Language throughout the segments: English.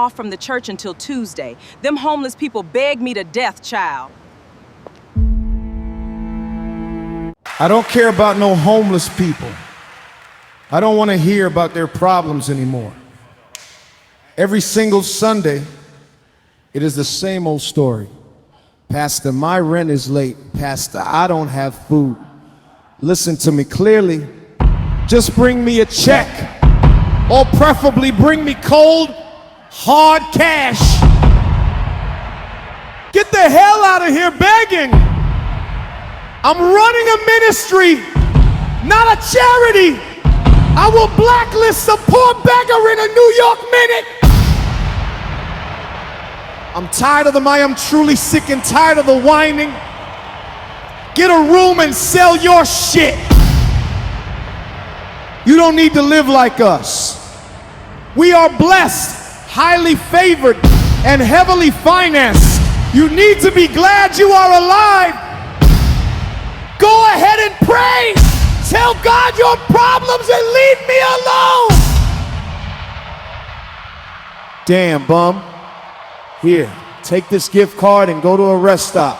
off from the church until Tuesday. Them homeless people beg me to death, child. I don't care about no homeless people. I don't want to hear about their problems anymore. Every single Sunday, it is the same old story. Pastor, my rent is late. Pastor, I don't have food. Listen to me clearly. Just bring me a check, or preferably bring me cold, hard cash. Get the hell out of here begging. I'm running a ministry, not a charity. I will blacklist some poor beggar in a New York minute. I'm tired of them. I am truly sick and tired of the whining. Get a room and sell your shit. You don't need to live like us. We are blessed, highly favored, and heavily financed. You need to be glad you are alive. Go ahead and pray. Tell God your problems and leave me alone. Damn, bum. Here, take this gift card and go to a rest stop.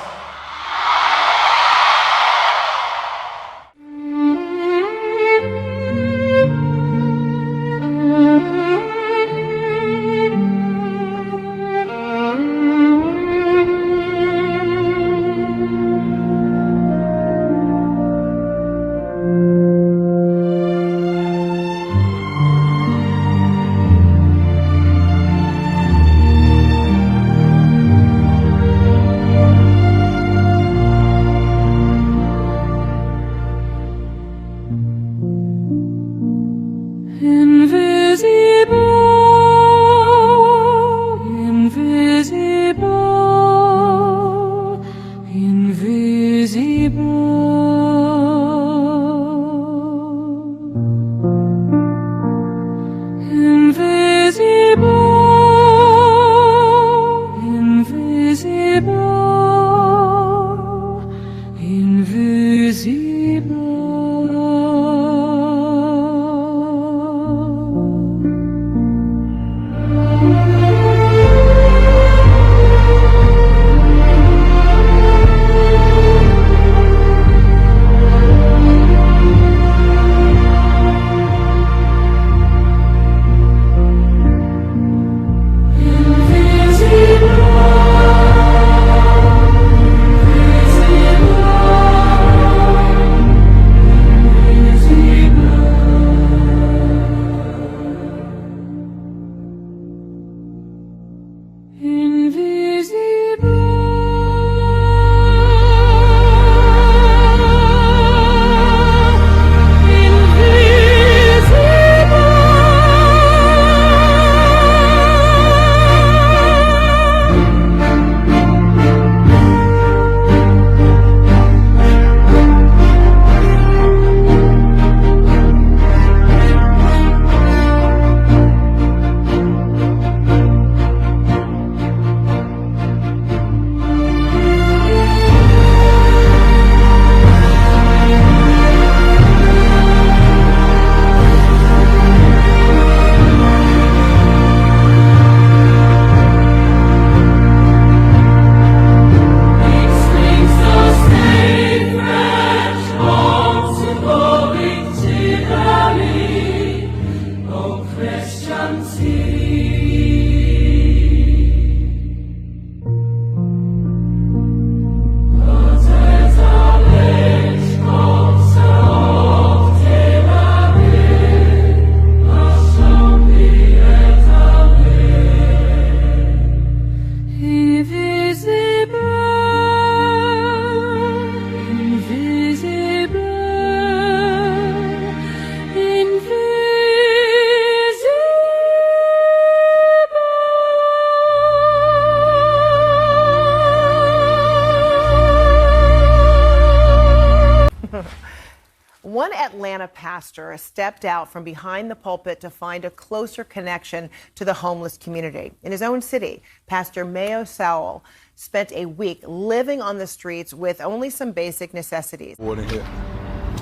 One Atlanta pastor stepped out from behind the pulpit to find a closer connection to the homeless community. In his own city, Pastor Mayo Sowell spent a week living on the streets with only some basic necessities. Water here.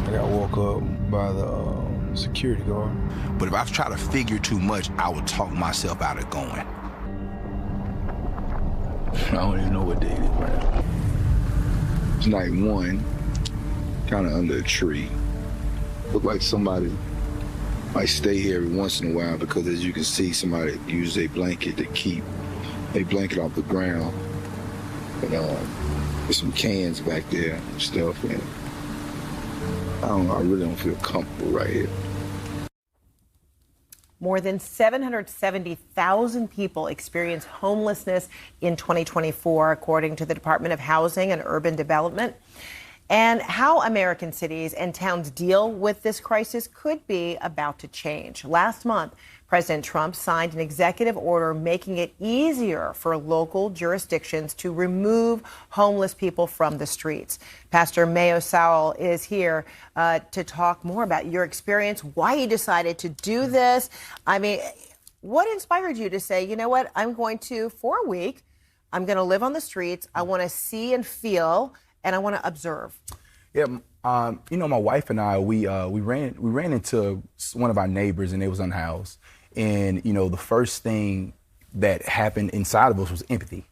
I got woke up by the security guard. But if I try to figure too much, I would talk myself out of going. I don't even know what day it is right now. It's night one, kind of under a tree. Look like somebody might stay here every once in a while because, as you can see, somebody used a blanket to keep a blanket off the ground. But there's some cans back there and stuff, and I don't know, I really don't feel comfortable right here. More than 770,000 people experienced homelessness in 2024, according to the Department of Housing and Urban Development. And how American cities and towns deal with this crisis could be about to change. Last month, President Trump signed an executive order making it easier for local jurisdictions to remove homeless people from the streets. Pastor Mayo Sowell is here to talk more about your experience, why you decided to do this. I mean, what inspired you to say, you know what, I'm going to, for a week, I'm going to live on the streets. I want to see and feel, and I want to observe. Yeah, you know, my wife and I, we ran into one of our neighbors, and they was unhoused. And, you know, the first thing that happened inside of us was empathy.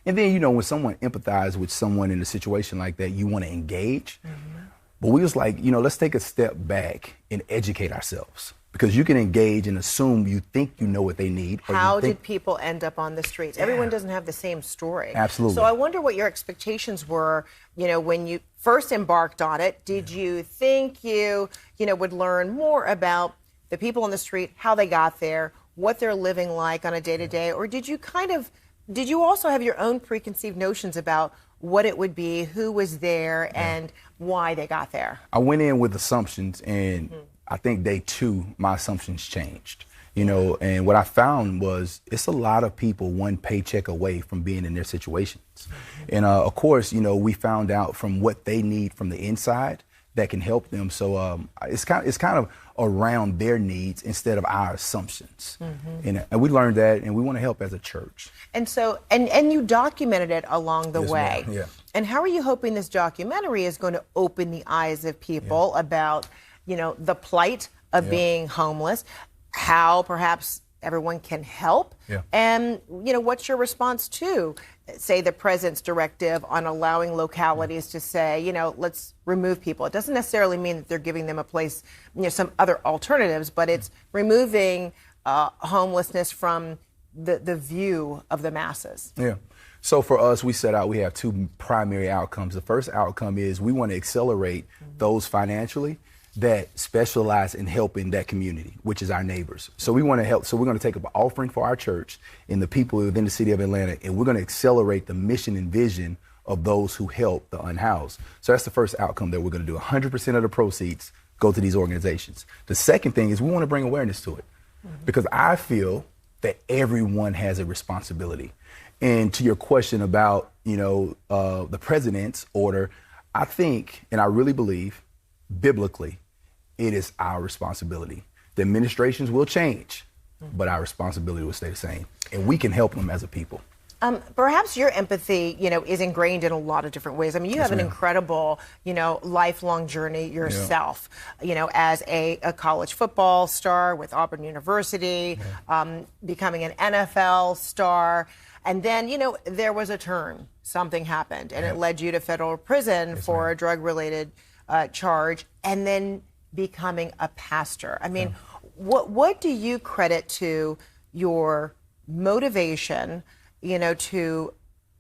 And then, you know, when someone empathizes with someone in a situation like that, you want to engage. Mm-hmm. But we was like, you know, let's take a step back and educate ourselves. Because you can engage and assume you think you know what they need. How did people end up on the streets? Yeah. Everyone doesn't have the same story. Absolutely. So I wonder what your expectations were, you know, when you first embarked on it. Did you think you would learn more about the people on the street, how they got there, what they're living like on a day-to-day? Or did you also have your own preconceived notions about what it would be, who was there, and why they got there? I went in with assumptions, and I think day two, my assumptions changed. You know, and what I found was it's a lot of people one paycheck away from being in their situations. And of course, you know, we found out from what they need from the inside that can help them. So it's kind of around their needs instead of our assumptions. And we learned that, and we want to help as a church. And so, and you documented it along the way. Yeah. And how are you hoping this documentary is going to open the eyes of people about, you know, the plight of being homeless, how perhaps everyone can help, and, you know, what's your response to, say, the president's directive on allowing localities to say, you know, let's remove people? It doesn't necessarily mean that they're giving them a place, you know, some other alternatives, but it's removing homelessness from the view of the masses. Yeah. So for us, we set out, we have two primary outcomes. The first outcome is we want to accelerate those financially that specialize in helping that community, which is our neighbors. So we want to help. So we're going to take up an offering for our church and the people within the city of Atlanta, and we're going to accelerate the mission and vision of those who help the unhoused. So that's the first outcome that we're going to do. 100% of the proceeds go to these organizations. The second thing is we want to bring awareness to it, because I feel that everyone has a responsibility. And to your question about, you know, the president's order, I think, and I really believe, biblically, it is our responsibility. The administrations will change, but our responsibility will stay the same, and we can help them as a people. Perhaps your empathy, you know, is ingrained in a lot of different ways. I mean, you have an incredible, you know, lifelong journey yourself, you know, as a college football star with Auburn University, becoming an NFL star. And then, you know, there was a turn. Something happened, and it led you to federal prison for a drug-related charge, and then becoming a pastor. I mean, what do you credit to your motivation, you know, to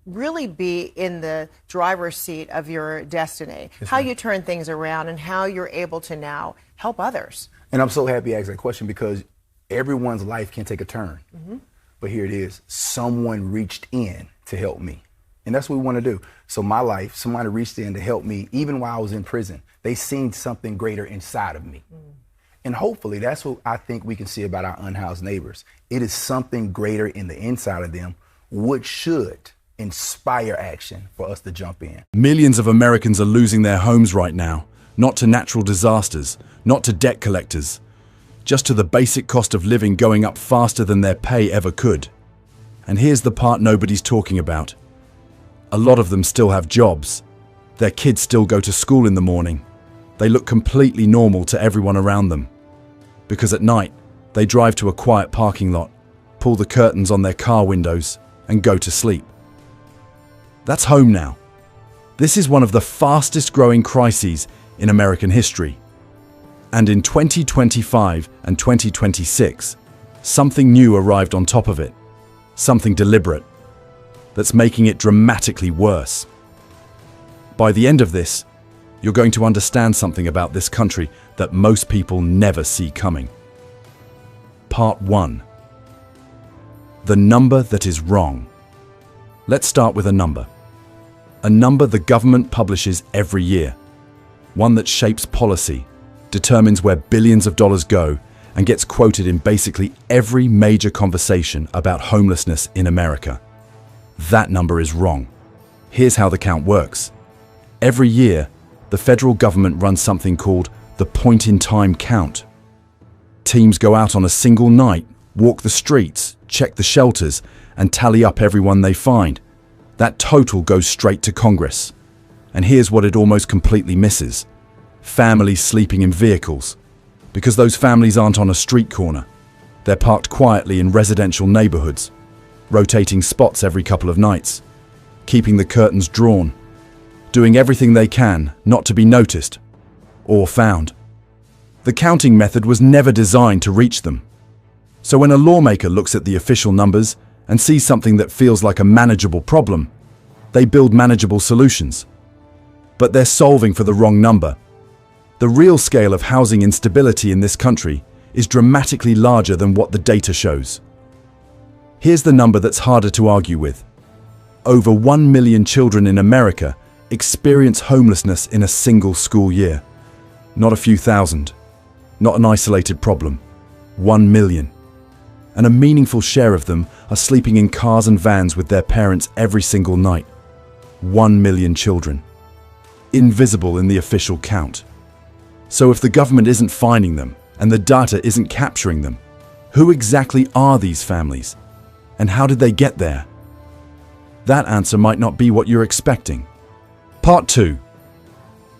really be in the driver's seat of your destiny, how you turn things around, and how you're able to now help others? And I'm so happy you asked that question, because everyone's life can take a turn. But here it is. Someone reached in to help me. And that's what we want to do. So my life, somebody reached in to help me, even while I was in prison. They seen something greater inside of me. And hopefully that's what I think we can see about our unhoused neighbors. It is something greater in the inside of them, which should inspire action for us to jump in. Millions of Americans are losing their homes right now, not to natural disasters, not to debt collectors, just to the basic cost of living going up faster than their pay ever could. And here's the part nobody's talking about. A lot of them still have jobs. Their kids still go to school in the morning. They look completely normal to everyone around them. Because at night, they drive to a quiet parking lot, pull the curtains on their car windows, and go to sleep. That's home now. This is one of the fastest growing crises in American history. And in 2025 and 2026, something new arrived on top of it. Something deliberate that's making it dramatically worse. By the end of this, you're going to understand something about this country that most people never see coming. Part 1. The number that is wrong. Let's start with a number. A number the government publishes every year. One that shapes policy, determines where billions of dollars go, and gets quoted in basically every major conversation about homelessness in America. That number is wrong. Here's how the count works. Every year, the federal government runs something called the point-in-time count. Teams go out on a single night, walk the streets, check the shelters, and tally up everyone they find. That total goes straight to Congress. And here's what it almost completely misses. Families sleeping in vehicles. Because those families aren't on a street corner. They're parked quietly in residential neighborhoods, rotating spots every couple of nights, keeping the curtains drawn, doing everything they can not to be noticed or found. The counting method was never designed to reach them. So when a lawmaker looks at the official numbers and sees something that feels like a manageable problem, they build manageable solutions. But they're solving for the wrong number. The real scale of housing instability in this country is dramatically larger than what the data shows. Here's the number that's harder to argue with. Over 1 million children in America experience homelessness in a single school year. Not a few thousand. Not an isolated problem. 1 million. And a meaningful share of them are sleeping in cars and vans with their parents every single night. 1 million children. Invisible in the official count. So if the government isn't finding them and the data isn't capturing them, who exactly are these families? And how did they get there? That answer might not be what you're expecting. Part 2.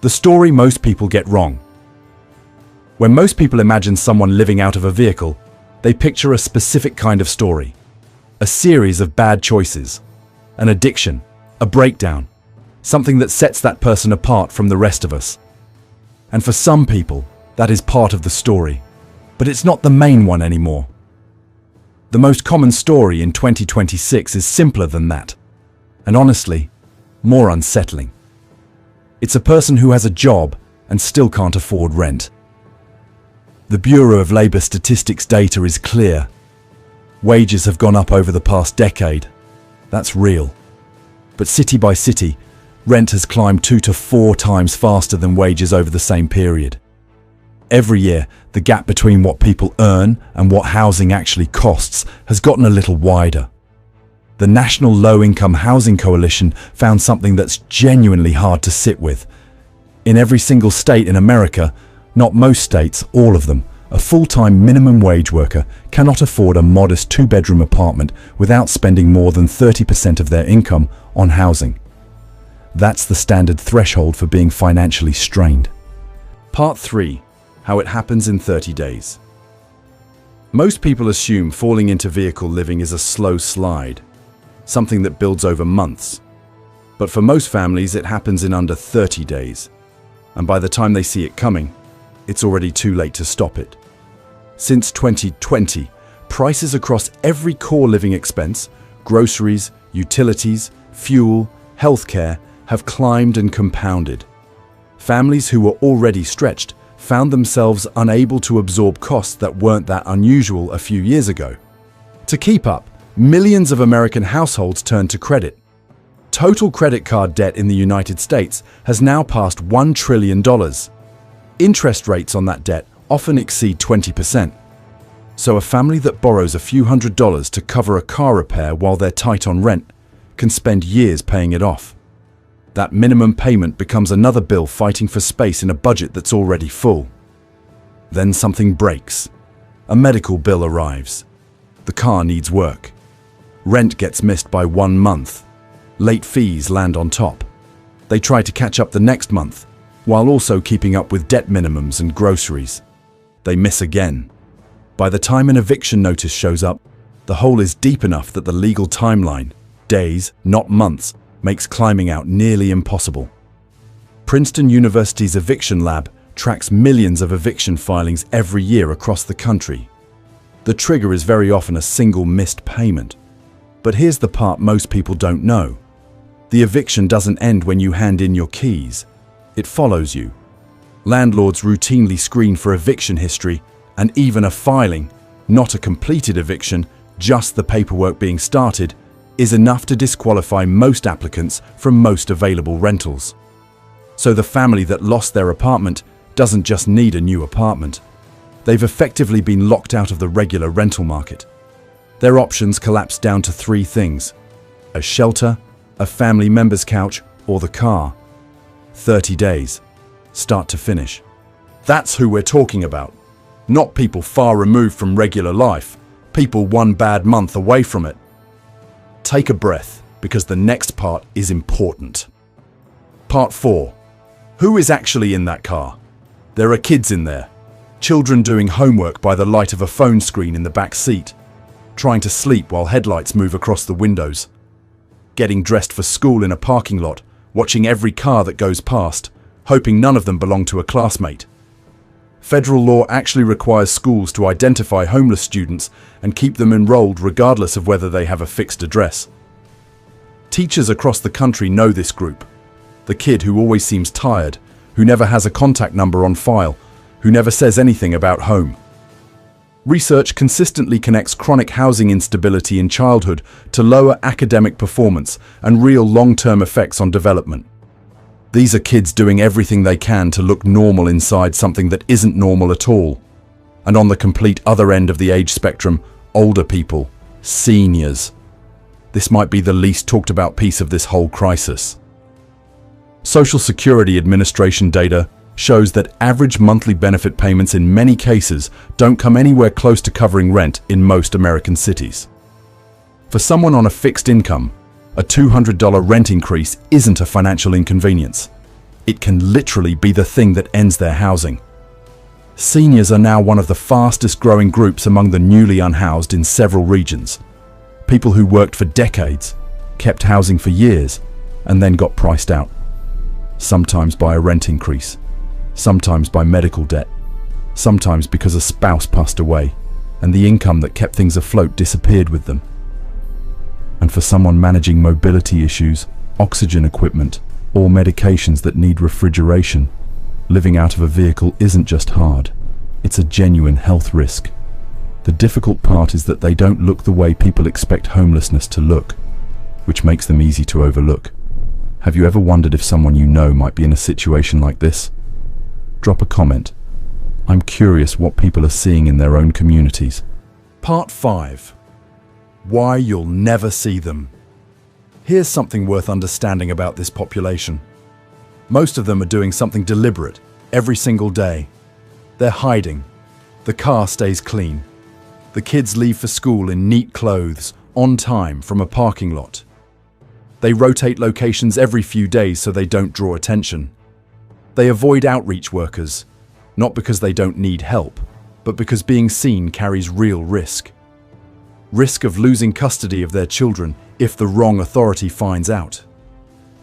The story most people get wrong. When most people imagine someone living out of a vehicle, they picture a specific kind of story. A series of bad choices. An addiction. A breakdown. Something that sets that person apart from the rest of us. And for some people, that is part of the story. But it's not the main one anymore. The most common story in 2026 is simpler than that. And honestly, more unsettling. It's a person who has a job and still can't afford rent. The Bureau of Labor Statistics data is clear. Wages have gone up over the past decade. That's real. But city by city, rent has climbed 2 to 4 times faster than wages over the same period. Every year, the gap between what people earn and what housing actually costs has gotten a little wider. The National Low-Income Housing Coalition found something that's genuinely hard to sit with. In every single state in America, not most states, all of them, a full-time minimum wage worker cannot afford a modest 2-bedroom apartment without spending more than 30% of their income on housing. That's the standard threshold for being financially strained. Part 3. How it happens in 30 days. Most people assume falling into vehicle living is a slow slide, something that builds over months. But for most families, it happens in under 30 days. And by the time they see it coming, it's already too late to stop it. Since 2020, prices across every core living expense, groceries, utilities, fuel, healthcare, have climbed and compounded. Families who were already stretched found themselves unable to absorb costs that weren't that unusual a few years ago. To keep up, millions of American households turned to credit. Total credit card debt in the United States has now passed $1 trillion. Interest rates on that debt often exceed 20%. So a family that borrows a few $100s to cover a car repair while they're tight on rent can spend years paying it off. That minimum payment becomes another bill fighting for space in a budget that's already full. Then something breaks. A medical bill arrives. The car needs work. Rent gets missed by 1 month. Late fees land on top. They try to catch up the next month, while also keeping up with debt minimums and groceries. They miss again. By the time an eviction notice shows up, the hole is deep enough that the legal timeline, days, not months, makes climbing out nearly impossible. Princeton University's eviction lab tracks millions of eviction filings every year across the country. The trigger is very often a single missed payment. But here's the part most people don't know. The eviction doesn't end when you hand in your keys. It follows you. Landlords routinely screen for eviction history, and even a filing, not a completed eviction, just the paperwork being started, is enough to disqualify most applicants from most available rentals. So the family that lost their apartment doesn't just need a new apartment. They've effectively been locked out of the regular rental market. Their options collapse down to three things: a shelter, a family member's couch, or the car. 30 days, start to finish. That's who we're talking about. Not people far removed from regular life, people one bad month away from it. Take a breath, because the next part is important. Part 4. Who is actually in that car? There are kids in there. Children doing homework by the light of a phone screen in the back seat. Trying to sleep while headlights move across the windows. Getting dressed for school in a parking lot, watching every car that goes past, hoping none of them belong to a classmate. Federal law actually requires schools to identify homeless students and keep them enrolled regardless of whether they have a fixed address. Teachers across the country know this group. The kid who always seems tired, who never has a contact number on file, who never says anything about home. Research consistently connects chronic housing instability in childhood to lower academic performance and real long-term effects on development. These are kids doing everything they can to look normal inside something that isn't normal at all. And on the complete other end of the age spectrum, older people, seniors. This might be the least talked about piece of this whole crisis. Social Security Administration data shows that average monthly benefit payments in many cases don't come anywhere close to covering rent in most American cities. For someone on a fixed income, a $200 rent increase isn't a financial inconvenience. It can literally be the thing that ends their housing. Seniors are now one of the fastest growing groups among the newly unhoused in several regions. People who worked for decades, kept housing for years, and then got priced out. Sometimes by a rent increase. Sometimes by medical debt, sometimes because a spouse passed away and the income that kept things afloat disappeared with them. And for someone managing mobility issues, oxygen equipment, or medications that need refrigeration, living out of a vehicle isn't just hard, it's a genuine health risk. The difficult part is that they don't look the way people expect homelessness to look, which makes them easy to overlook. Have you ever wondered if someone you know might be in a situation like this? Drop a comment. I'm curious what people are seeing in their own communities. Part 5. Why you'll never see them. Here's something worth understanding about this population. Most of them are doing something deliberate every single day. They're hiding. The car stays clean. The kids leave for school in neat clothes, on time from a parking lot. They rotate locations every few days so they don't draw attention. They avoid outreach workers, not because they don't need help, but because being seen carries real risk. Risk of losing custody of their children if the wrong authority finds out.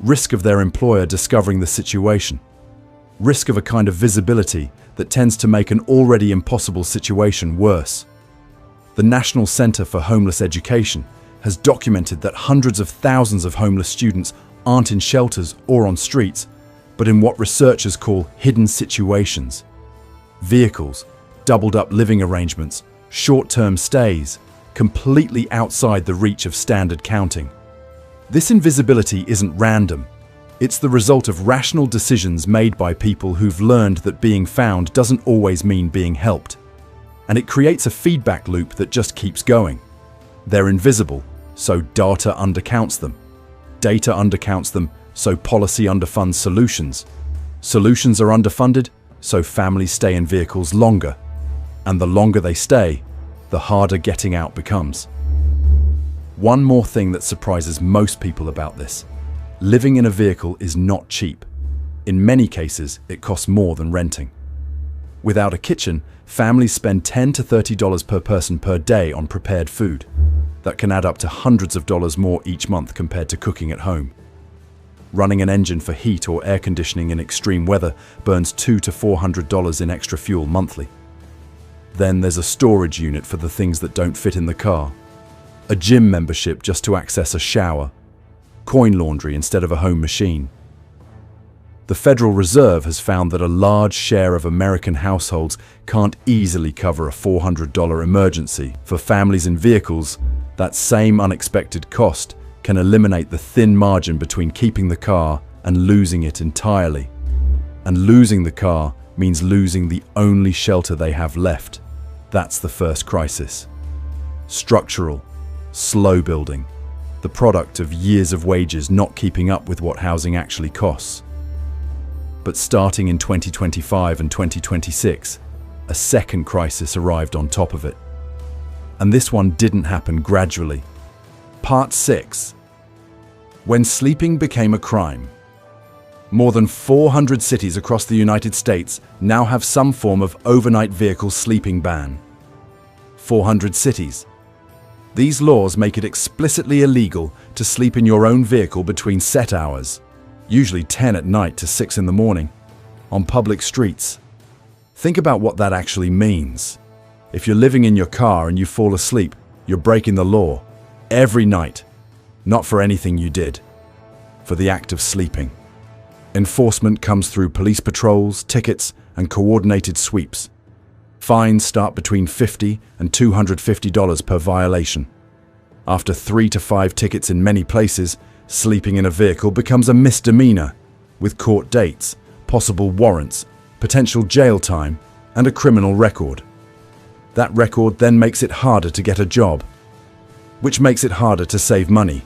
Risk of their employer discovering the situation. Risk of a kind of visibility that tends to make an already impossible situation worse. The National Center for Homeless Education has documented that hundreds of thousands of homeless students aren't in shelters or on streets, but in what researchers call hidden situations. Vehicles, doubled-up living arrangements, short-term stays, completely outside the reach of standard counting. This invisibility isn't random. It's the result of rational decisions made by people who've learned that being found doesn't always mean being helped. And it creates a feedback loop that just keeps going. They're invisible, so data undercounts them. Data undercounts them, so policy underfunds solutions. Solutions are underfunded, so families stay in vehicles longer. And the longer they stay, the harder getting out becomes. One more thing that surprises most people about this. Living in a vehicle is not cheap. In many cases, it costs more than renting. Without a kitchen, families spend $10 to $30 per person per day on prepared food. That can add up to hundreds of dollars more each month compared to cooking at home. Running an engine for heat or air conditioning in extreme weather burns $200 to $400 in extra fuel monthly. Then there's a storage unit for the things that don't fit in the car, a gym membership just to access a shower, coin laundry instead of a home machine. The Federal Reserve has found that a large share of American households can't easily cover a $400 emergency. For families in vehicles, that same unexpected cost can eliminate the thin margin between keeping the car and losing it entirely. And losing the car means losing the only shelter they have left. That's the first crisis. Structural, slow building, the product of years of wages not keeping up with what housing actually costs. But starting in 2025 and 2026, a second crisis arrived on top of it. And this one didn't happen gradually. Part 6. When sleeping became a crime. More than 400 cities across the United States now have some form of overnight vehicle sleeping ban. 400 cities. These laws make it explicitly illegal to sleep in your own vehicle between set hours, usually 10 at night to 6 in the morning, on public streets. Think about what that actually means. If you're living in your car and you fall asleep, you're breaking the law every night. Not for anything you did, for the act of sleeping. Enforcement comes through police patrols, tickets, and coordinated sweeps. Fines start between $50 and $250 per violation. After 3 to 5 tickets in many places, sleeping in a vehicle becomes a misdemeanor, with court dates, possible warrants, potential jail time, and a criminal record. That record then makes it harder to get a job, which makes it harder to save money,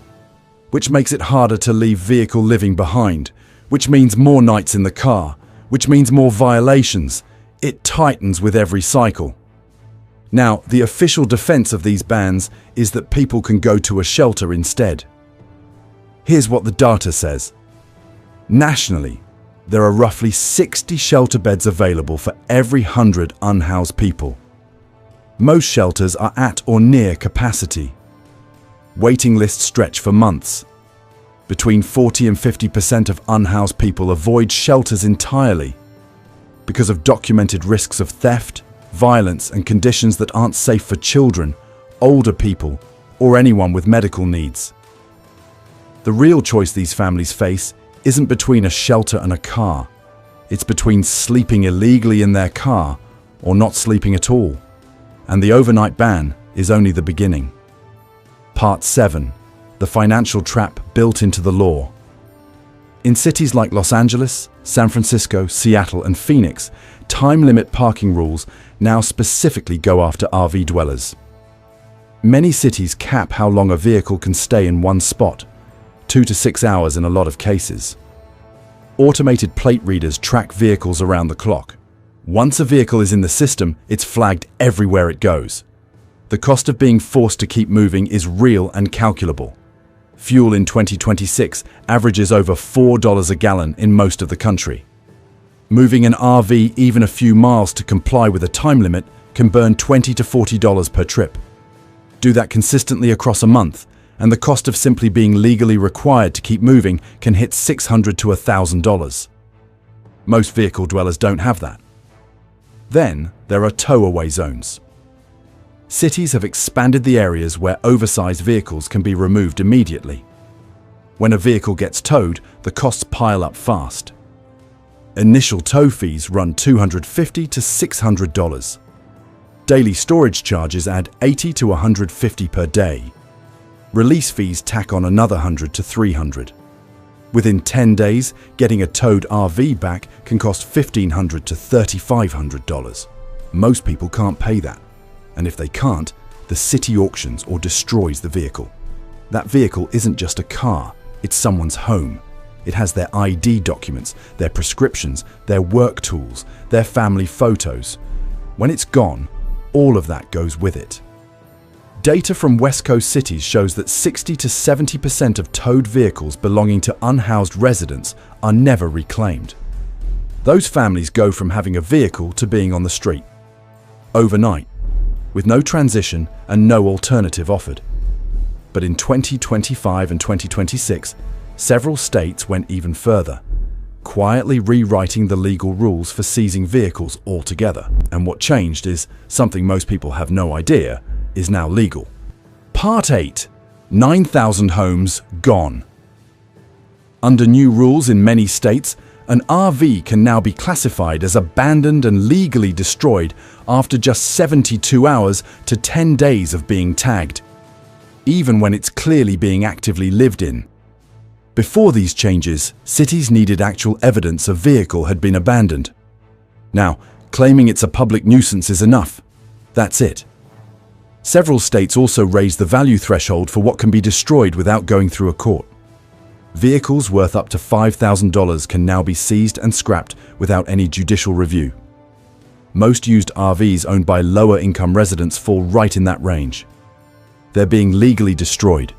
which makes it harder to leave vehicle living behind, which means more nights in the car, which means more violations. It tightens with every cycle. Now, the official defense of these bans is that people can go to a shelter instead. Here's what the data says. Nationally, there are roughly 60 shelter beds available for every 100 unhoused people. Most shelters are at or near capacity. Waiting lists stretch for months. Between 40 and 50% of unhoused people avoid shelters entirely because of documented risks of theft, violence, and conditions that aren't safe for children, older people, or anyone with medical needs. The real choice these families face isn't between a shelter and a car. It's between sleeping illegally in their car or not sleeping at all. And the overnight ban is only the beginning. Part 7. The financial trap built into the law. In cities like Los Angeles, San Francisco, Seattle, and Phoenix, time-limit parking rules now specifically go after RV dwellers. Many cities cap how long a vehicle can stay in one spot, 2 to 6 hours in a lot of cases. Automated plate readers track vehicles around the clock. Once a vehicle is in the system, it's flagged everywhere it goes. The cost of being forced to keep moving is real and calculable. Fuel in 2026 averages over $4 a gallon in most of the country. Moving an RV even a few miles to comply with a time limit can burn $20 to $40 per trip. Do that consistently across a month, and the cost of simply being legally required to keep moving can hit $600 to $1,000. Most vehicle dwellers don't have that. Then there are tow-away zones. Cities have expanded the areas where oversized vehicles can be removed immediately. When a vehicle gets towed, the costs pile up fast. Initial tow fees run $250 to $600. Daily storage charges add $80 to $150 per day. Release fees tack on another $100 to $300. Within 10 days, getting a towed RV back can cost $1,500 to $3,500. Most people can't pay that. And if they can't, the city auctions or destroys the vehicle. That vehicle isn't just a car, it's someone's home. It has their ID documents, their prescriptions, their work tools, their family photos. When it's gone, all of that goes with it. Data from West Coast cities shows that 60 to 70% of towed vehicles belonging to unhoused residents are never reclaimed. Those families go from having a vehicle to being on the street. Overnight, with no transition and no alternative offered. But in 2025 and 2026, Several states went even further, quietly rewriting the legal rules for seizing vehicles altogether. And what changed is something most people have no idea is now legal. Part 8. 9,000 homes gone. Under new rules in many states, an RV can now be classified as abandoned and legally destroyed after just 72 hours to 10 days of being tagged, even when it's clearly being actively lived in. Before these changes, cities needed actual evidence a vehicle had been abandoned. Now, claiming it's a public nuisance is enough. That's it. Several states also raised the value threshold for what can be destroyed without going through a court. Vehicles worth up to $5,000 can now be seized and scrapped without any judicial review. Most used RVs owned by lower-income residents fall right in that range. They're being legally destroyed,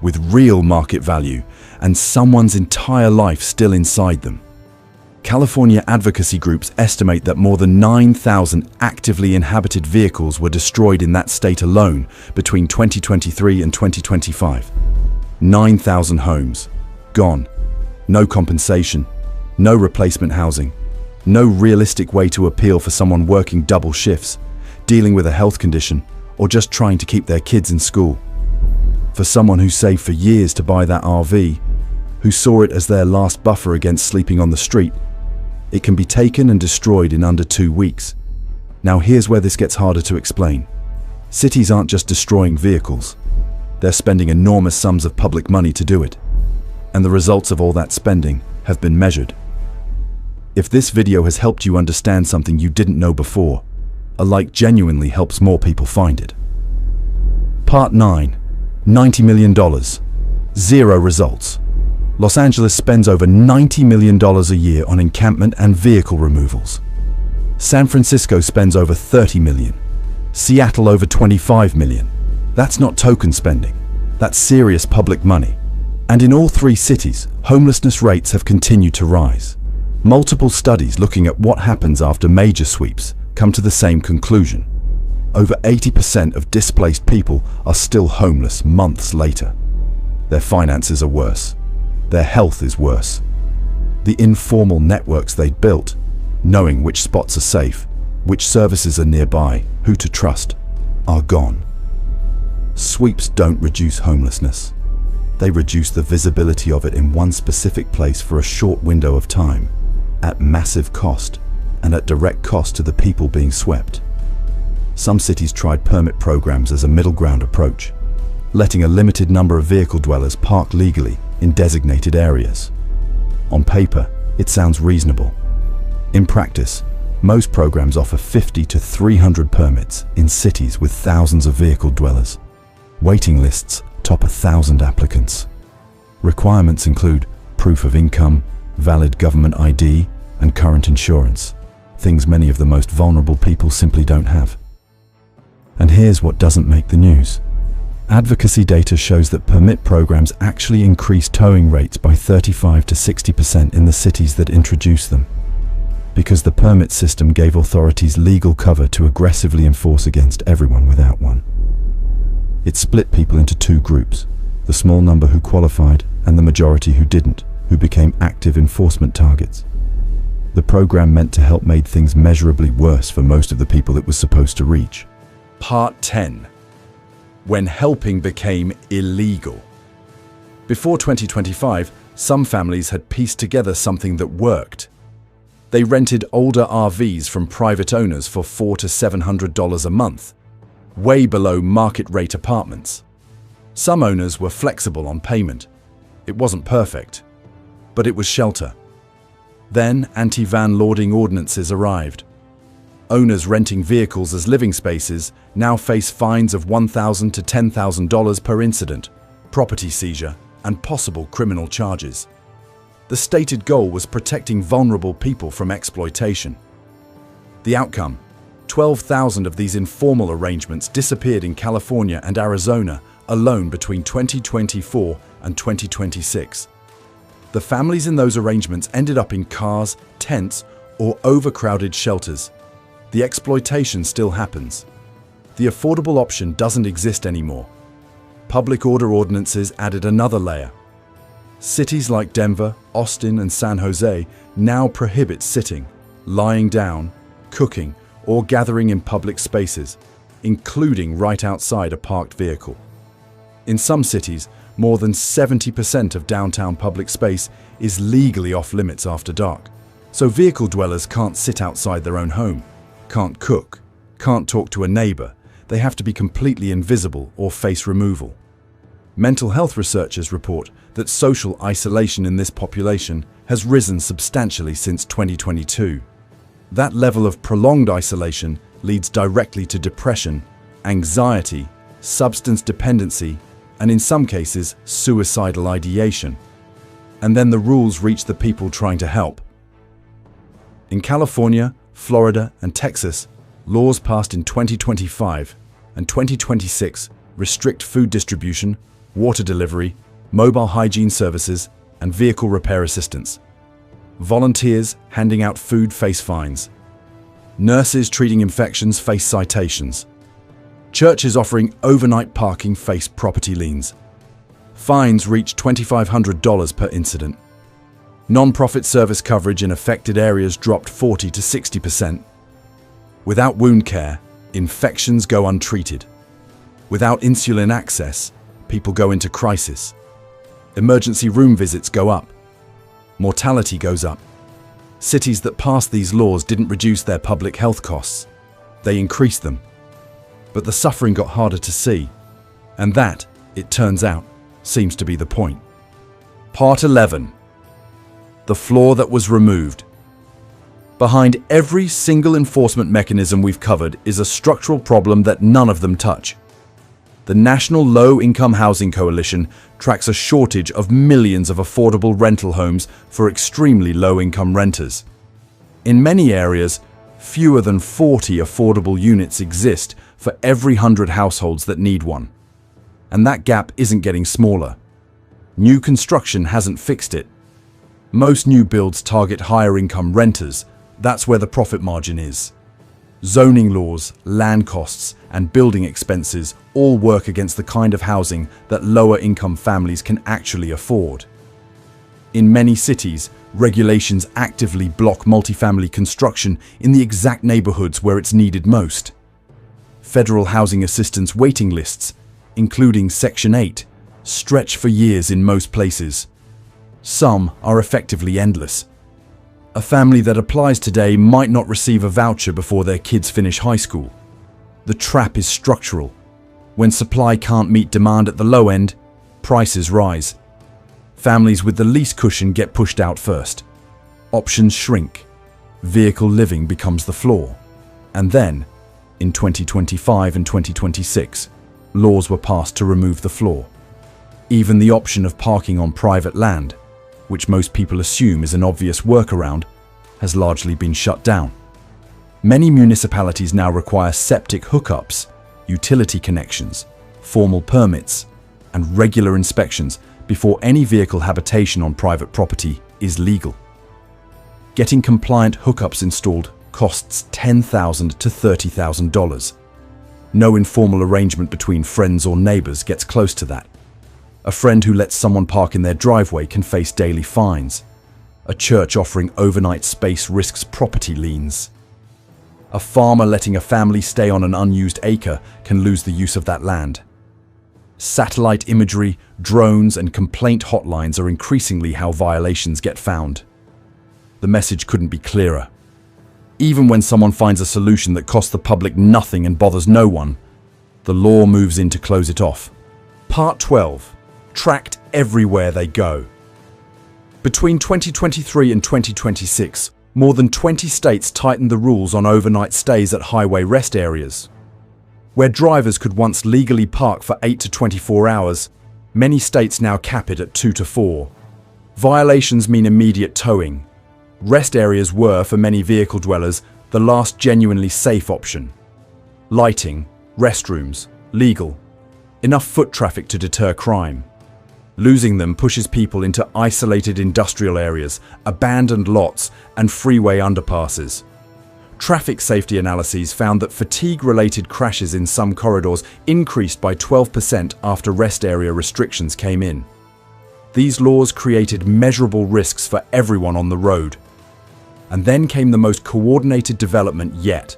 with real market value, and someone's entire life still inside them. California advocacy groups estimate that more than 9,000 actively inhabited vehicles were destroyed in that state alone between 2023 and 2025. 9,000 homes. Gone. No compensation, no replacement housing, no realistic way to appeal for someone working double shifts, dealing with a health condition, or just trying to keep their kids in school. For someone who saved for years to buy that RV, who saw it as their last buffer against sleeping on the street, it can be taken and destroyed in under 2 weeks. Now here's where this gets harder to explain. Cities aren't just destroying vehicles. They're spending enormous sums of public money to do it. And the results of all that spending have been measured. If this video has helped you understand something you didn't know before, a like genuinely helps more people find it. Part 9. $90 million. Zero results. Los Angeles spends over $90 million a year on encampment and vehicle removals. San Francisco spends over $30 million. Seattle over $25 million. That's not token spending. That's serious public money. And in all 3 cities, homelessness rates have continued to rise. Multiple studies looking at what happens after major sweeps come to the same conclusion. Over 80% of displaced people are still homeless months later. Their finances are worse. Their health is worse. The informal networks they'd built, knowing which spots are safe, which services are nearby, who to trust, are gone. Sweeps don't reduce homelessness. They reduce the visibility of it in one specific place for a short window of time, at massive cost, and at direct cost to the people being swept. Some cities tried permit programs as a middle ground approach, letting a limited number of vehicle dwellers park legally in designated areas. On paper, it sounds reasonable. In practice, most programs offer 50 to 300 permits in cities with thousands of vehicle dwellers. Waiting lists top 1,000 applicants. Requirements include proof of income, valid government ID, and current insurance, things many of the most vulnerable people simply don't have. And here's what doesn't make the news. Advocacy data shows that permit programs actually increase towing rates by 35 to 60% in the cities that introduced them, because the permit system gave authorities legal cover to aggressively enforce against everyone without one. It split people into 2 groups, the small number who qualified and the majority who didn't, who became active enforcement targets. The program meant to help made things measurably worse for most of the people it was supposed to reach. Part 10. When helping became illegal. Before 2025, some families had pieced together something that worked. They rented older RVs from private owners for $400 to $700 a month, way below market rate apartments. Some owners were flexible on payment. It wasn't perfect, but it was shelter. Then anti-van lording ordinances arrived. Owners renting vehicles as living spaces now face fines of $1,000 to $10,000 per incident, property seizure, and possible criminal charges. The stated goal was protecting vulnerable people from exploitation. The outcome: 12,000 of these informal arrangements disappeared in California and Arizona alone between 2024 and 2026. The families in those arrangements ended up in cars, tents, or overcrowded shelters. The exploitation still happens. The affordable option doesn't exist anymore. Public order ordinances added another layer. Cities like Denver, Austin, and San Jose now prohibit sitting, lying down, cooking, or gathering in public spaces, including right outside a parked vehicle. In some cities, more than 70% of downtown public space is legally off limits after dark. So vehicle dwellers can't sit outside their own home, can't cook, can't talk to a neighbor. They have to be completely invisible or face removal. Mental health researchers report that social isolation in this population has risen substantially since 2022. That level of prolonged isolation leads directly to depression, anxiety, substance dependency, and in some cases, suicidal ideation. And then the rules reach the people trying to help. In California, Florida, and Texas, laws passed in 2025 and 2026 restrict food distribution, water delivery, mobile hygiene services, and vehicle repair assistance. Volunteers handing out food face fines. Nurses treating infections face citations. Churches offering overnight parking face property liens. Fines reach $2,500 per incident. Non-profit service coverage in affected areas dropped 40 to 60%. Without wound care, infections go untreated. Without insulin access, people go into crisis. Emergency room visits go up. Mortality goes up. Cities that passed these laws didn't reduce their public health costs. They increased them. But the suffering got harder to see. And that, it turns out, seems to be the point. Part 11. The flaw that was removed. Behind every single enforcement mechanism we've covered is a structural problem that none of them touch. The National Low-Income Housing Coalition tracks a shortage of millions of affordable rental homes for extremely low-income renters. In many areas, fewer than 40 affordable units exist for every 100 households that need one. And that gap isn't getting smaller. New construction hasn't fixed it. Most new builds target higher-income renters. That's where the profit margin is. Zoning laws, land costs, and building expenses all work against the kind of housing that lower-income families can actually afford. In many cities, regulations actively block multifamily construction in the exact neighborhoods where it's needed most. Federal housing assistance waiting lists, including Section 8, stretch for years in most places. Some are effectively endless. A family that applies today might not receive a voucher before their kids finish high school. The trap is structural. When supply can't meet demand at the low end, prices rise. Families with the least cushion get pushed out first. Options shrink. Vehicle living becomes the floor. And then, in 2025 and 2026, laws were passed to remove the floor. Even the option of parking on private land, which most people assume is an obvious workaround, has largely been shut down. Many municipalities now require septic hookups, utility connections, formal permits, and regular inspections before any vehicle habitation on private property is legal. Getting compliant hookups installed costs $10,000 to $30,000. No informal arrangement between friends or neighbors gets close to that. A friend who lets someone park in their driveway can face daily fines. A church offering overnight space risks property liens. A farmer letting a family stay on an unused acre can lose the use of that land. Satellite imagery, drones, and complaint hotlines are increasingly how violations get found. The message couldn't be clearer. Even when someone finds a solution that costs the public nothing and bothers no one, the law moves in to close it off. Part 12. Tracked everywhere they go. Between 2023 and 2026, more than 20 states tightened the rules on overnight stays at highway rest areas. Where drivers could once legally park for 8 to 24 hours, many states now cap it at 2 to 4. Violations mean immediate towing. Rest areas were, for many vehicle dwellers, the last genuinely safe option. Lighting, restrooms, legal. Enough foot traffic to deter crime. Losing them pushes people into isolated industrial areas, abandoned lots, and freeway underpasses. Traffic safety analyses found that fatigue-related crashes in some corridors increased by 12% after rest area restrictions came in. These laws created measurable risks for everyone on the road. And then came the most coordinated development yet.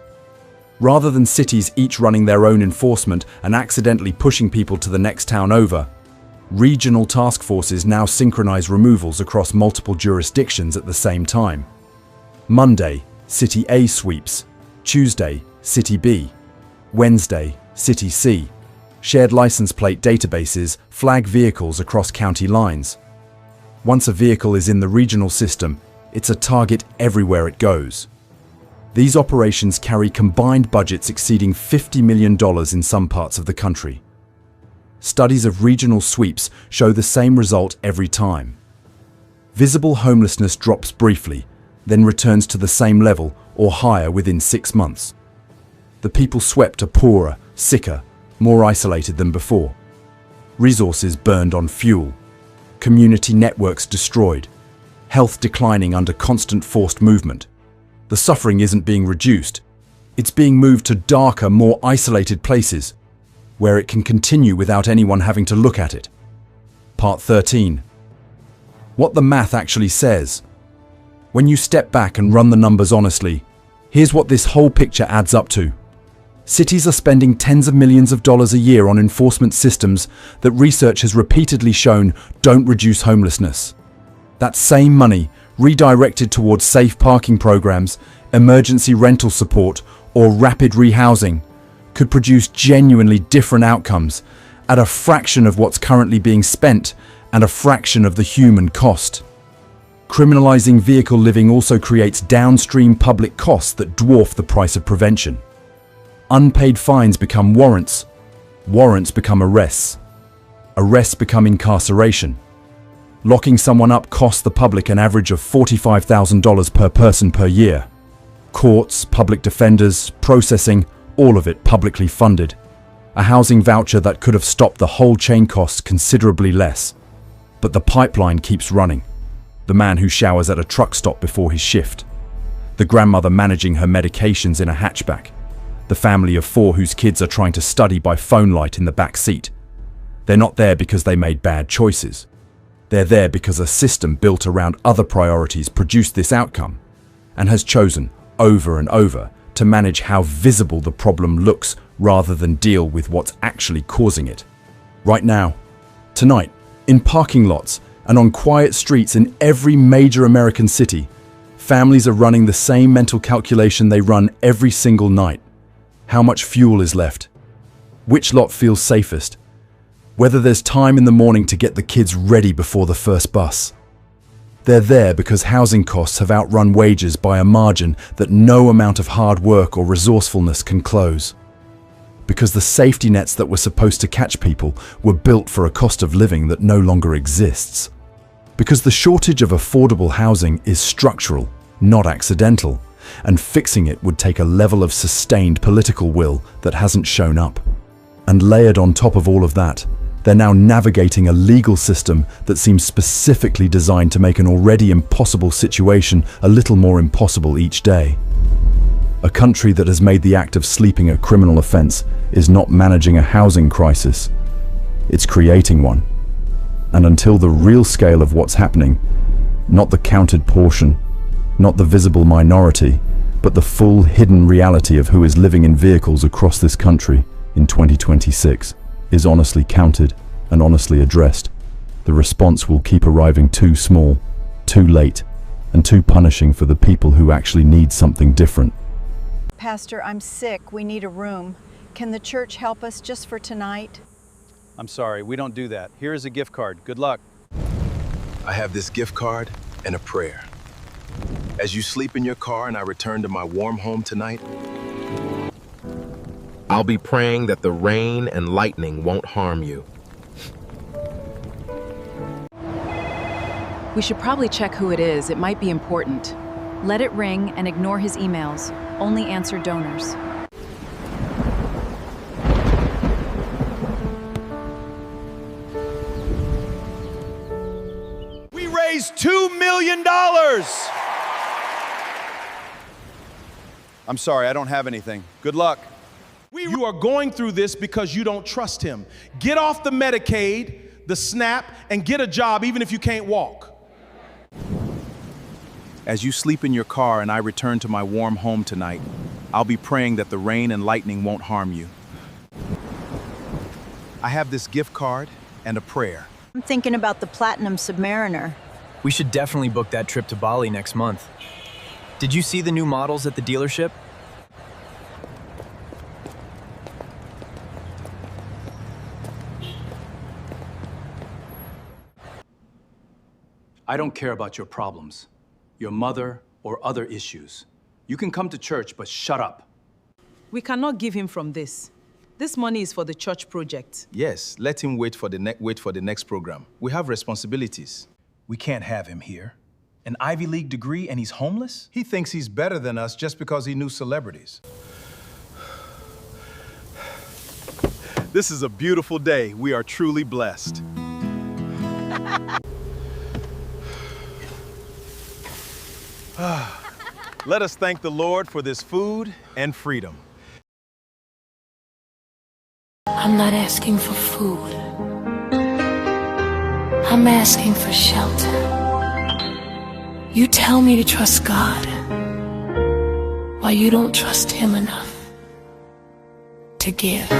Rather than cities each running their own enforcement and accidentally pushing people to the next town over, regional task forces now synchronize removals across multiple jurisdictions at the same time. Monday, City A sweeps. Tuesday, City B. Wednesday, City C. Shared license plate databases flag vehicles across county lines. Once a vehicle is in the regional system, it's a target everywhere it goes. These operations carry combined budgets exceeding $50 million in some parts of the country. Studies of regional sweeps show the same result every time. Visible homelessness drops briefly, then returns to the same level or higher within 6 months. The people swept are poorer, sicker, more isolated than before. Resources burned on fuel. Community networks destroyed. Health declining under constant forced movement. The suffering isn't being reduced. It's being moved to darker, more isolated places, where it can continue without anyone having to look at it. Part 13. What the math actually says. When you step back and run the numbers honestly, here's what this whole picture adds up to. Cities are spending tens of millions of dollars a year on enforcement systems that research has repeatedly shown don't reduce homelessness. That same money, redirected towards safe parking programs, emergency rental support, or rapid rehousing, could produce genuinely different outcomes at a fraction of what's currently being spent and a fraction of the human cost. Criminalizing vehicle living also creates downstream public costs that dwarf the price of prevention. Unpaid fines become warrants. Warrants become arrests. Arrests become incarceration. Locking someone up costs the public an average of $45,000 per person per year. Courts, public defenders, processing, all of it publicly funded. A housing voucher that could have stopped the whole chain costs considerably less. But the pipeline keeps running. The man who showers at a truck stop before his shift. The grandmother managing her medications in a hatchback. The family of 4 whose kids are trying to study by phone light in the back seat. They're not there because they made bad choices. They're there because a system built around other priorities produced this outcome and has chosen, over and over, to manage how visible the problem looks rather than deal with what's actually causing it. Right now, tonight, in parking lots and on quiet streets in every major American city, families are running the same mental calculation they run every single night. How much fuel is left? Which lot feels safest? Whether there's time in the morning to get the kids ready before the first bus. They're there because housing costs have outrun wages by a margin that no amount of hard work or resourcefulness can close. Because the safety nets that were supposed to catch people were built for a cost of living that no longer exists. Because the shortage of affordable housing is structural, not accidental, and fixing it would take a level of sustained political will that hasn't shown up. And layered on top of all of that, they're now navigating a legal system that seems specifically designed to make an already impossible situation a little more impossible each day. A country that has made the act of sleeping a criminal offense is not managing a housing crisis. It's creating one. And until the real scale of what's happening, not the counted portion, not the visible minority, but the full hidden reality of who is living in vehicles across this country in 2026, is honestly counted and honestly addressed, the response will keep arriving too small, too late, and too punishing for the people who actually need something different. Pastor, I'm sick. We need a room. Can the church help us just for tonight? I'm sorry, we don't do that. Here is a gift card. Good luck. I have this gift card and a prayer. As you sleep in your car and I return to my warm home tonight, I'll be praying that the rain and lightning won't harm you. We should probably check who it is. It might be important. Let it ring and ignore his emails. Only answer donors. We raised $2 million. I'm sorry, I don't have anything. Good luck. You are going through this because you don't trust him. Get off the Medicaid. the SNAP, and get a job even if you can't walk. As you sleep in your car and I return to my warm home tonight, I'll be praying that the rain and lightning won't harm you. I have this gift card and a prayer. I'm thinking about the Platinum Submariner. We should definitely book that trip to Bali next month. Did you see the new models at the dealership? I don't care about your problems, your mother, or other issues. You can come to church, but shut up. We cannot give him from this. This money is for the church project. Yes, let him wait for the next program. We have responsibilities. We can't have him here. An Ivy League degree and he's homeless? He thinks he's better than us just because he knew celebrities. This is a beautiful day. We are truly blessed. Let us thank the Lord for this food and freedom. I'm not asking for food. I'm asking for shelter. You tell me to trust God, while you don't trust Him enough to give.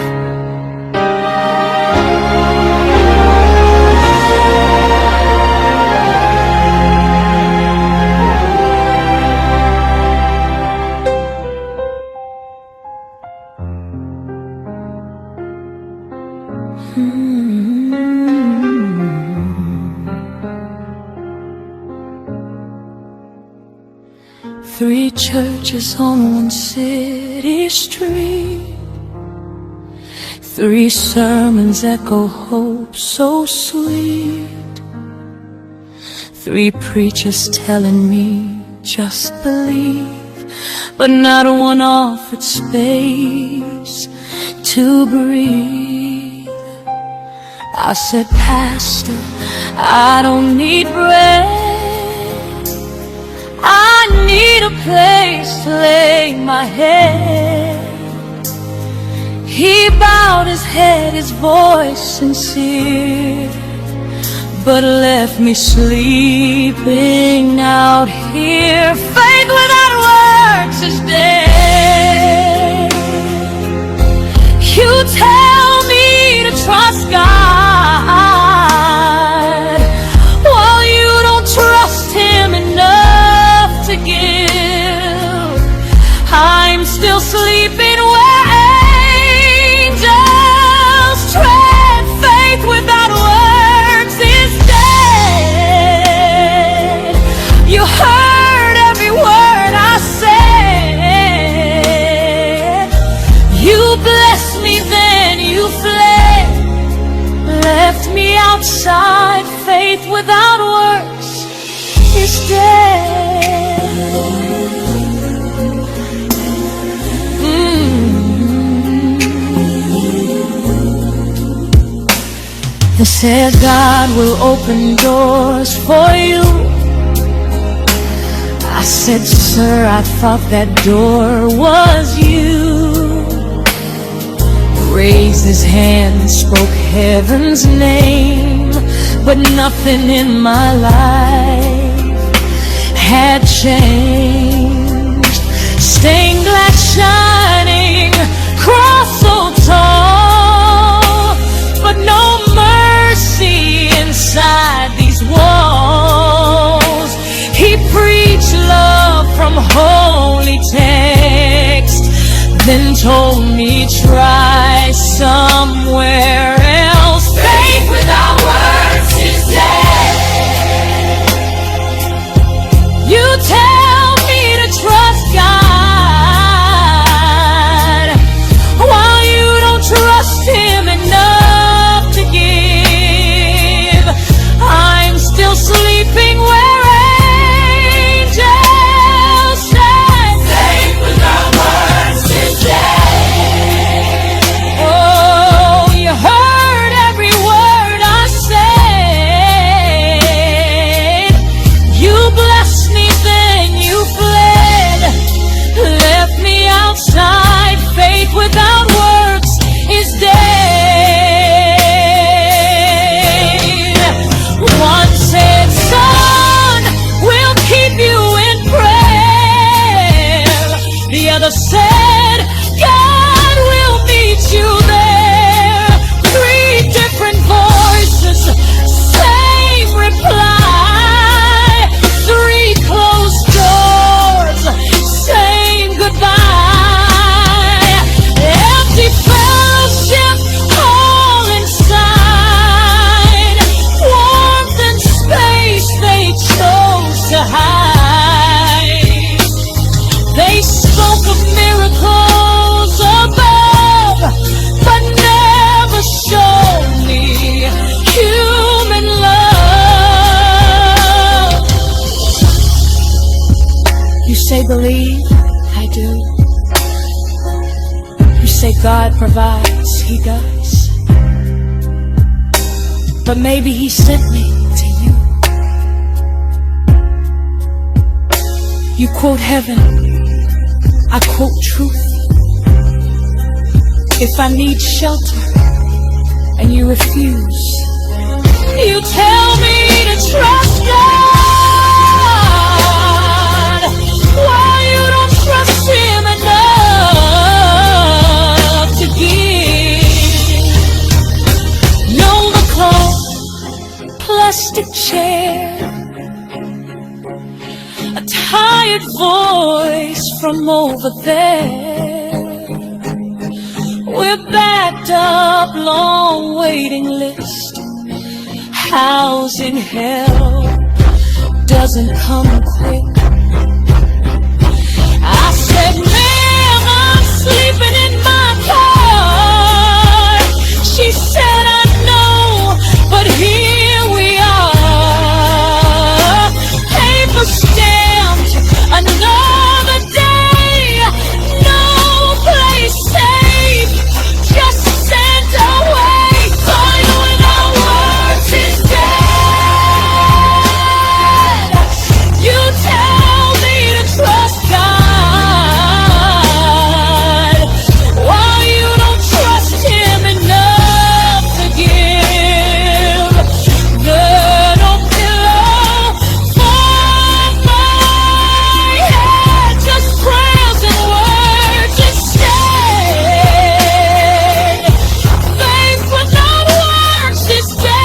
3 churches on one city street, 3 sermons echo hope so sweet, 3 preachers telling me just believe, but not one offered space to breathe. I said, Pastor, I don't need bread, I need a place to lay my head. He bowed his head, his voice sincere, but left me sleeping out here. Faith without works is dead. You tell me to trust God, while you don't trust Him enough to give. I'm still sleeping where angels tread. Faith without works is dead. You heard every word I said. You blessed me, then you fled, left me outside. Faith without works is dead. They said God will open doors for you. I said, sir, I thought that door was you. Raised his hand and spoke heaven's name, but nothing in my life had changed. Stained glass shining, cross so tall, but no mercy inside these walls. He preached love from holy text, then told me try somewhere else. Faith without works is dead. You tell me to trust God, while you don't trust Him enough to give. I'm still sleeping where angels stand. Faith without works is dead. Oh, you heard every word I said. You blessed me, then you fled, left me outside. Faith without works is dead. say believe, I do. You say God provides, He does. But maybe He sent me to you. You quote heaven, I quote truth. If I need shelter and you refuse, you tell me to trust God while you don't trust Him enough to give. Know the cold plastic chair, a tired voice from over there. We're backed up, long waiting list. Housing hell doesn't come quick. I said, ma'am, I'm sleeping in my car. She said, I know, but here we are. Paper stamped, another day. No place safe, just sent away. Going without words is dead. You tell me to trust God while you don't trust Him enough to give. There's no pillow for my head, just prayers and words instead. Faith without works is dead.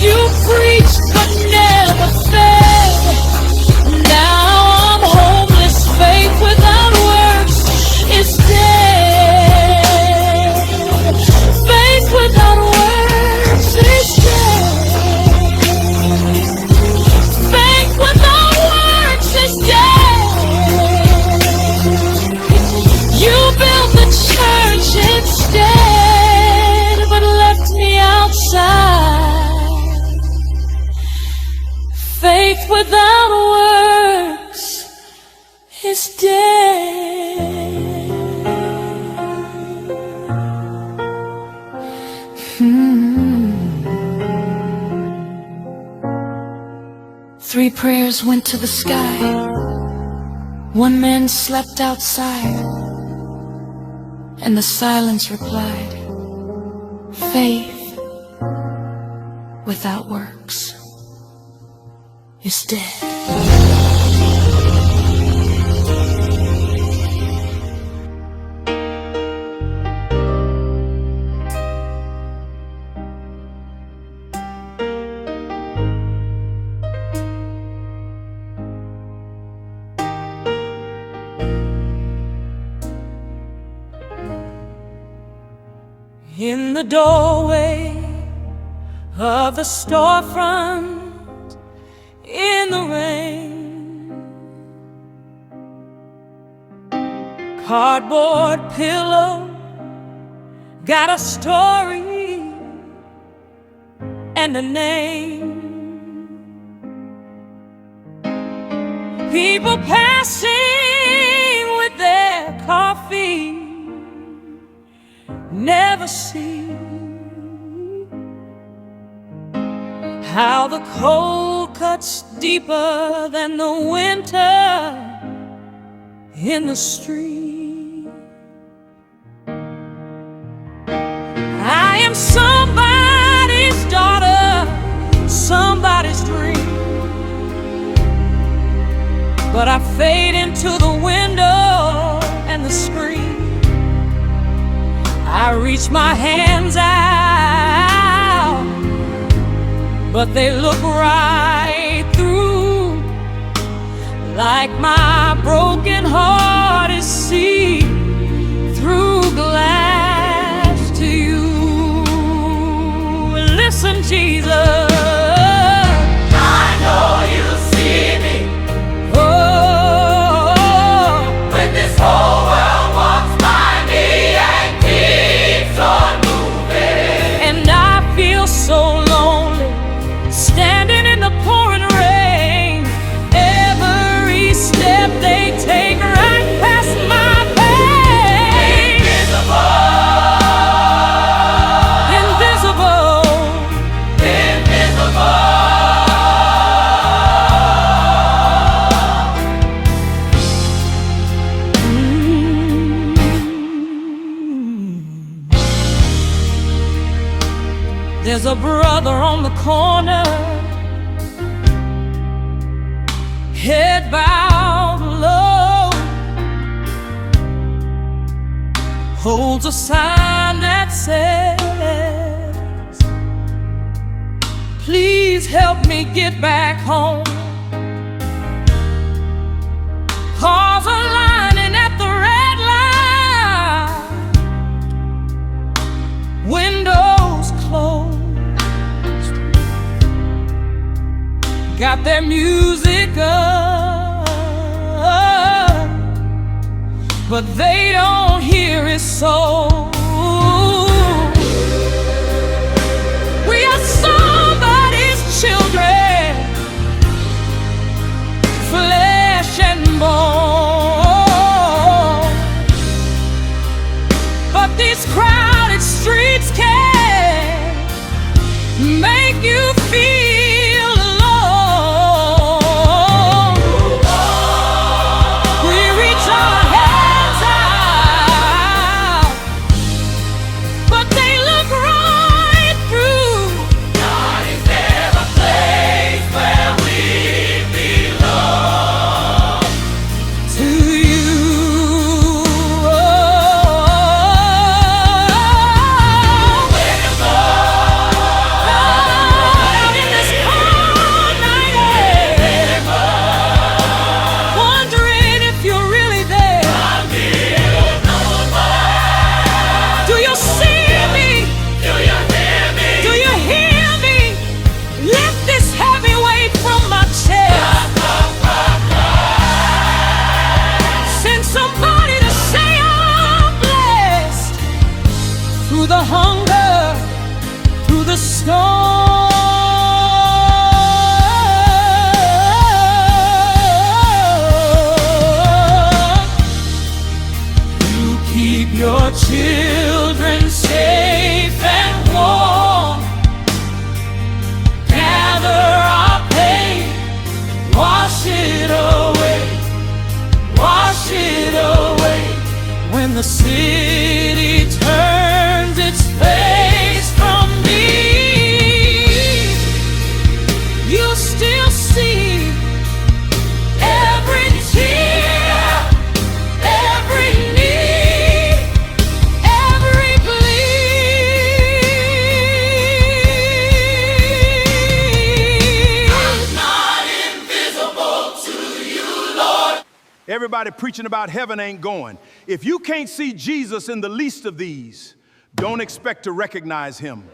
You preached but never fed. Now I'm homeless. Faith without works is dead. Faith without works is dead. Faith without works is dead. You built the church instead, but left me outside. Faith without works is dead. Three prayers went to the sky. One man slept outside, and the silence replied, faith without works is dead. In the doorway of the storefront, in the rain, cardboard pillow, got a story and a name. People passing with their coffee, never see how the cold cuts deeper than the winter in the street. I am somebody's daughter, somebody's dream, but I fade into the window and the screen. I reach my hands out, but they look right through, like my broken heart is seen through glass to you. Listen, Jesus, I know you see me. Oh, when this whole world walks by me and keeps on moving, and I feel so lonely, standing in the pouring rain, There's a brother on the corner, head bowed low, holds a sign that says, please help me get back home. Cars are lining at the red light, windows closed, got their music up, but they don't hear his soul. We are somebody's children, flesh and bone, but these crowded streets can make you feel alone. We reach our hands out, but they look right through. God, is there a place where we belong to you? Out in this cold night air, wondering if you're really there. Do you see me? Do you hear me? Do you hear me? Lift this heavy weight from my chest. Send somebody to say I'm blessed through the hunger, through the storm. You keep your children safe and warm. Gather our pain, wash it away, wash it away. When the city turns its face from me, you'll still see every tear, every need, every bleed. I'm not invisible to you, Lord. Everybody preaching about heaven ain't going. If you can't see Jesus in the least of these, don't expect to recognize him.